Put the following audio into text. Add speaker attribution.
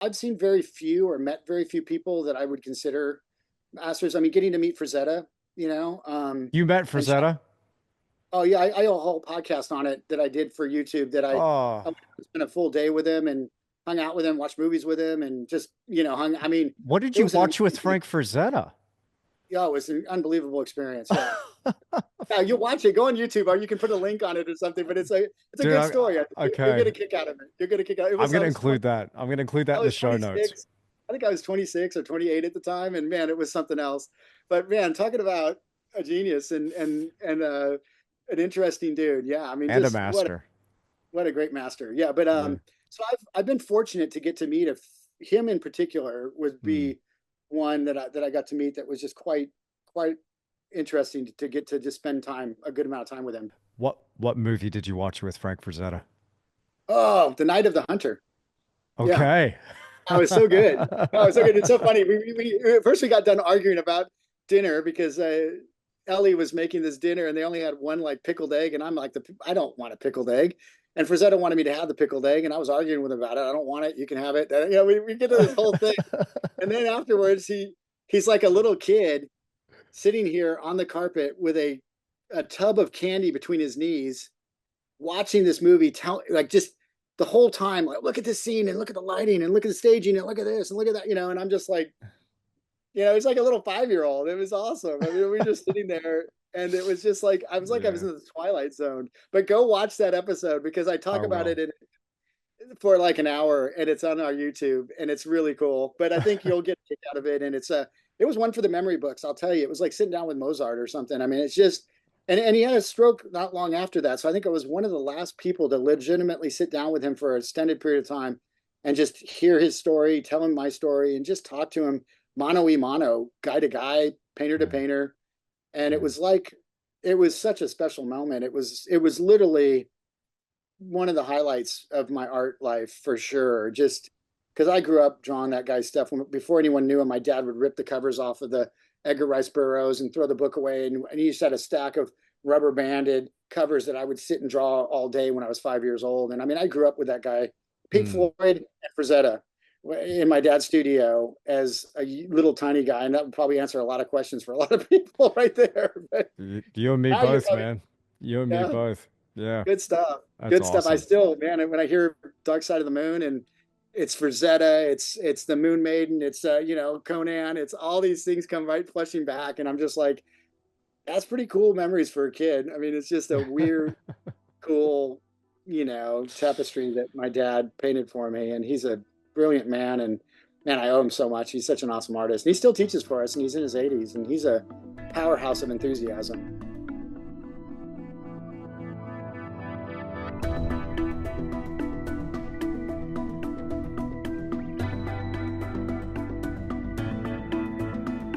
Speaker 1: I've seen very few or met very few people that I would consider masters. I mean, getting to meet Frazetta, you know,
Speaker 2: You met
Speaker 1: and
Speaker 2: Frazetta?
Speaker 1: oh yeah, I have a whole podcast on it that I did for YouTube that
Speaker 2: Oh,
Speaker 1: I spent a full day with him and hung out with him, watched movies with him, and just hung. I mean,
Speaker 2: what did
Speaker 1: it
Speaker 2: you
Speaker 1: was an
Speaker 2: watch with
Speaker 1: amazing,
Speaker 2: Frank Frazetta?
Speaker 1: yeah, it was an unbelievable experience. Yeah, yeah, you watch it. Go on YouTube, or you can put a link on it or something. But it's a
Speaker 2: Dude,
Speaker 1: good story. You'll get
Speaker 2: okay.
Speaker 1: a kick out of it. You'll get a kick out. It
Speaker 2: I'm
Speaker 1: was I
Speaker 2: gonna
Speaker 1: was 20,
Speaker 2: include that. I'm gonna include that
Speaker 1: I
Speaker 2: in the
Speaker 1: was
Speaker 2: show notes.
Speaker 1: 26. I think I was 26 or 28 at the time, and man, it was something else. But man, talking about a genius and an interesting dude. Yeah, I mean,
Speaker 2: And a
Speaker 1: just
Speaker 2: master.
Speaker 1: what a great master. Yeah, but
Speaker 2: Yeah.
Speaker 1: so I've been fortunate to get to meet him in particular would
Speaker 2: Hmm.
Speaker 1: be one that I got to meet that was just quite interesting to get to just spend time a good amount of time with him.
Speaker 2: What movie did you watch with Frank Frazetta?
Speaker 1: Oh, The Night of the Hunter. Yeah,
Speaker 2: Okay.
Speaker 1: that was so good. That was so good. It's so funny. First we got done arguing about dinner because Ellie was making this dinner and they only had one like pickled egg, and I'm like, I don't want a pickled egg. And Frazetta wanted me to have the pickled egg, and I was arguing with him about it. I don't want it. You can have it. We get to this whole thing, and then afterwards he's like a little kid sitting here on the carpet with a tub of candy between his knees, watching this movie, like just the whole time, like look at this scene and look at the lighting and look at the staging and look at this and look at that, and I'm just like, it's like a little 5-year-old. It was awesome. I mean, we were just sitting there and it was just like I was
Speaker 2: Yeah,
Speaker 1: in the Twilight Zone. But go watch that episode because I
Speaker 2: I
Speaker 1: talk about
Speaker 2: will.
Speaker 1: it for like an hour and it's on our YouTube and it's really cool. But I think you'll get a kick out of it. And it was one for the memory books. I'll tell you, it was like sitting down with Mozart or something. I mean, it's just, and he had a stroke not long after that. So I think I was one of the last people to legitimately sit down with him for an extended period of time and just hear his story, tell him my story, and just talk to him mano y mano, guy to guy, painter to
Speaker 2: Yeah,
Speaker 1: painter. And
Speaker 2: yeah.
Speaker 1: it was such a special moment. It was literally one of the highlights of my art life for sure. Just because I grew up drawing that guy's stuff before anyone knew him. My dad would rip the covers off of the Edgar Rice Burroughs and throw the book away, and he used to have a stack of rubber banded covers that I would sit and draw all day when I was 5 years old. And I mean, I grew up with that guy, Pink
Speaker 2: Hmm.
Speaker 1: Floyd and Frazetta, in my dad's studio as a little tiny guy, and that would probably answer a lot of questions for a lot of people right there. But
Speaker 2: You and me
Speaker 1: now you're
Speaker 2: both,
Speaker 1: probably,
Speaker 2: man. You and me
Speaker 1: yeah,
Speaker 2: both. Yeah,
Speaker 1: good stuff.
Speaker 2: that's
Speaker 1: Good stuff. I
Speaker 2: awesome.
Speaker 1: still, man, when I hear Dark Side of the Moon and it's Frazetta, it's the Moon Maiden, it's Conan, it's all these things come right flushing back, and I'm just like, that's pretty cool memories for a kid. I mean, it's just a weird, cool, tapestry that my dad painted for me, and he's a brilliant man, and man, I owe him so much. He's such an awesome artist, and he still teaches for us, and he's in his 80s, and he's a powerhouse of enthusiasm.